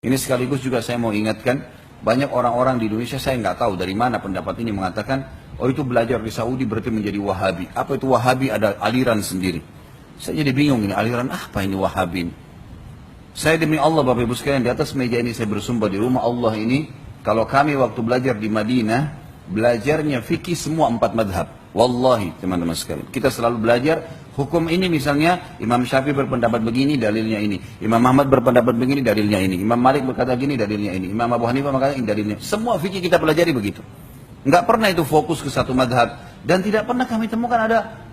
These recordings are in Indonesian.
Ini sekaligus juga saya mau ingatkan, banyak orang-orang di Indonesia saya nggak tahu dari mana pendapat ini mengatakan, oh itu belajar di Saudi berarti menjadi Wahabi. Apa itu Wahabi? Ada aliran sendiri. Saya jadi bingung ini, aliran apa ini Wahabi ini? Saya demi Allah Bapak Ibu sekalian, di atas meja ini saya bersumpah di rumah Allah ini, kalau kami waktu belajar di Madinah, belajarnya fikih semua 4 madhab. Wallahi teman-teman sekalian, kita selalu belajar hukum ini, misalnya Imam Syafi'i berpendapat begini, dalilnya ini. Imam Ahmad berpendapat begini, dalilnya ini. Imam Malik berkata gini, dalilnya ini. Imam Abu Hanifah berkata ini, dalilnya. Semua fikih kita pelajari begitu. Enggak pernah itu fokus ke satu madhab. Dan tidak pernah kami temukan ada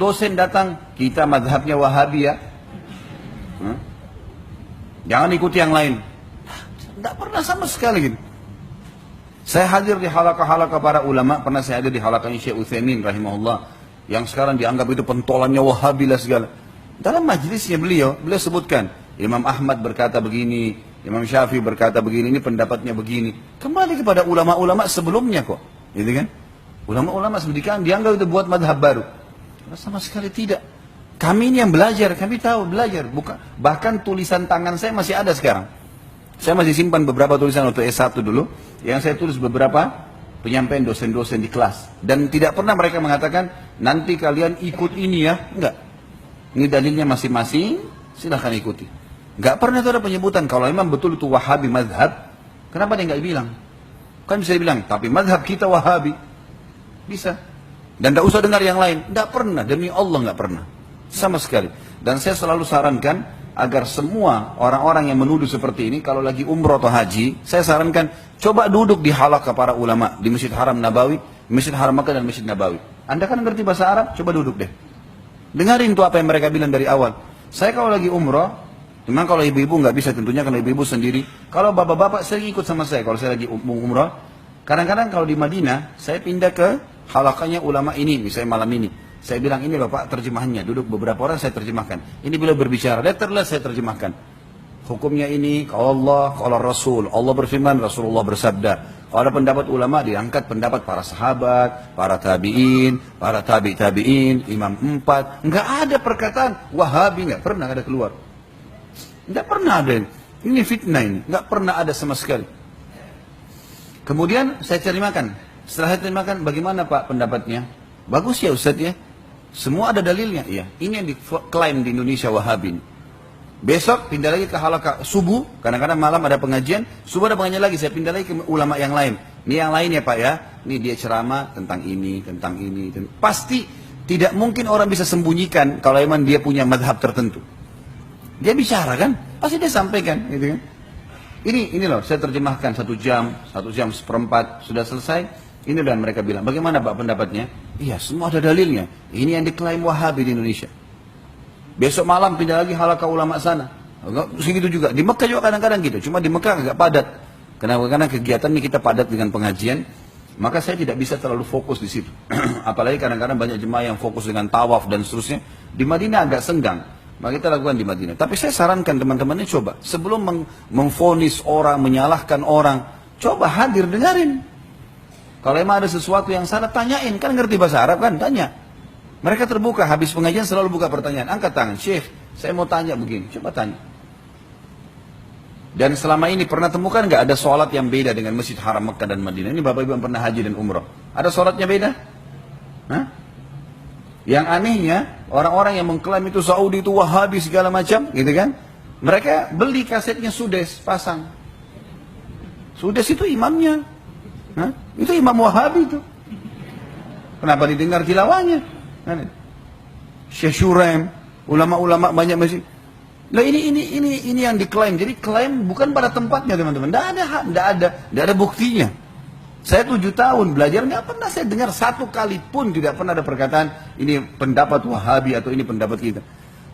dosen datang, kita madhabnya Wahabi ya. Jangan ikuti yang lain. Enggak pernah sama sekali gitu. Saya hadir di halaqah-halaqah para ulama, pernah saya hadir di halaqahnya Syekh Utsaimin rahimahullah, yang sekarang dianggap itu pentolannya Wahabi lah segala. Dalam majlisnya beliau sebutkan, Imam Ahmad berkata begini, Imam Syafi'i berkata begini, ini pendapatnya begini. Kembali kepada ulama-ulama sebelumnya kok, gitu kan? Ulama-ulama sebelumnya dianggap itu buat madhab baru. Sama sekali tidak. Kami ini yang belajar, kami tahu belajar. Bahkan tulisan tangan saya masih ada sekarang. Saya masih simpan beberapa tulisan waktu S1 dulu, yang saya tulis beberapa penyampaian dosen-dosen di kelas. Dan tidak pernah mereka mengatakan, nanti kalian ikut ini ya. Enggak. Ini dalilnya masing-masing, silahkan ikuti. Enggak pernah itu ada penyebutan, kalau memang betul itu Wahabi madhab, kenapa dia enggak bilang? Kan bisa dibilang, tapi madhab kita Wahabi. Bisa. Dan tidak usah dengar yang lain. Enggak pernah, demi Allah enggak pernah. Sama sekali. Dan saya selalu sarankan, agar semua orang-orang yang menuduh seperti ini, kalau lagi umroh atau haji, saya sarankan coba duduk di halaqah para ulama di Masjid Haram Nabawi, Masjid Haram Makkah dan Masjid Nabawi. Anda kan ngerti bahasa Arab, coba duduk deh. Dengarin tuh apa yang mereka bilang dari awal. Saya kalau lagi umroh, memang kalau ibu-ibu nggak bisa tentunya, kalau ibu-ibu sendiri. Kalau bapak-bapak sering ikut sama saya kalau saya lagi umroh. Kadang-kadang kalau di Madinah, saya pindah ke halaqahnya ulama ini, misalnya malam ini. Saya bilang, ini loh Pak terjemahannya, duduk beberapa orang saya terjemahkan. Ini beliau berbicara, letterlah saya terjemahkan. Hukumnya ini, kalau Allah, kalau Rasul, Allah berfirman, Rasulullah bersabda. Kalau ada pendapat ulama, diangkat pendapat para sahabat, para tabi'in, para tabi'in, imam 4. Enggak ada perkataan Wahabi, enggak pernah ada keluar. Enggak pernah ada ini fitnah ini, enggak pernah ada sama sekali. Kemudian saya terjemahkan. Setelah saya terjemahkan, bagaimana Pak pendapatnya? Bagus ya Ustadz ya. Semua ada dalilnya, iya. Ini yang diklaim di Indonesia Wahabi. Besok pindah lagi ke halaqah subuh, kadang-kadang malam ada pengajian, subuh ada pengajian lagi, saya pindah lagi ke ulama yang lain. Ini yang lain ya Pak ya. Ini dia ceramah tentang ini, tentang ini. Pasti tidak mungkin orang bisa sembunyikan kalau memang dia punya madhab tertentu. Dia bicara kan, pasti dia sampaikan, gitu kan. Ini loh, saya terjemahkan 1 jam, 1 jam seperempat, sudah selesai. Ini dan mereka bilang, bagaimana Pak pendapatnya? Iya, semua ada dalilnya. Ini yang diklaim Wahabi di Indonesia. Besok malam pindah lagi halaqah ulama sana. Segitu juga. Di Mekah juga kadang-kadang gitu. Cuma di Mekah agak padat. Karena kegiatan ini kita padat dengan pengajian. Maka saya tidak bisa terlalu fokus di situ. Apalagi kadang-kadang banyak jemaah yang fokus dengan tawaf dan seterusnya. Di Madinah agak senggang. Maka kita lakukan di Madinah. Tapi saya sarankan teman-temannya coba. Sebelum memvonis orang, menyalahkan orang. Coba hadir, dengarin. Kalau emang ada sesuatu yang salah, tanyain. Kan ngerti bahasa Arab kan? Tanya. Mereka terbuka, habis pengajian selalu buka pertanyaan. Angkat tangan, Syekh, saya mau tanya begini. Coba tanya. Dan selama ini pernah temukan nggak ada sholat yang beda dengan Masjid Haram Makkah dan Madinah? Ini Bapak Ibu yang pernah haji dan umrah. Ada sholatnya beda? Hah? Yang anehnya, orang-orang yang mengklaim itu Saudi itu Wahabi segala macam, gitu kan? Mereka beli kasetnya Sudes, pasang. Sudes itu imamnya. Hah? Itu Imam Wahabi itu. Kenapa didengar tilawahnya? Syekh Shuraim, ulama-ulama banyak masih. Nah ini yang diklaim. Jadi klaim bukan pada tempatnya teman-teman. Tidak ada buktinya. Saya 7 tahun belajar, nggak pernah saya dengar satu kali pun tidak pernah ada perkataan ini pendapat Wahabi atau ini pendapat kita.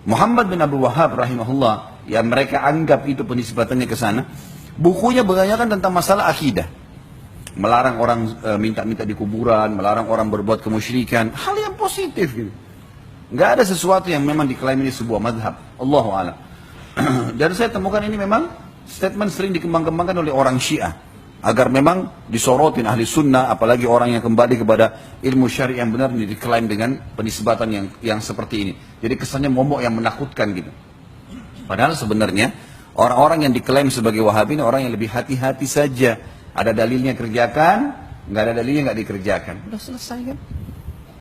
Muhammad bin Abdul Wahhab rahimahullah, yang mereka anggap itu penisbatannya ke sana, bukunya kebanyakan tentang masalah akidah. Melarang orang minta-minta di kuburan, melarang orang berbuat kemusyrikan, hal yang positif gitu. Nggak ada sesuatu yang memang diklaim ini sebuah madhab. Allahu a'lam. Dan saya temukan ini memang statement sering dikembang-kembangkan oleh orang Syiah agar memang disorotin ahli sunnah, apalagi orang yang kembali kepada ilmu syari yang benar, ini diklaim dengan penisbatan yang seperti ini. Jadi kesannya momok yang menakutkan gitu. Padahal sebenarnya Orang-orang yang diklaim sebagai Wahabi ini orang yang lebih hati-hati saja. Ada dalilnya kerjakan, nggak ada dalilnya nggak dikerjakan. Udah selesai kan?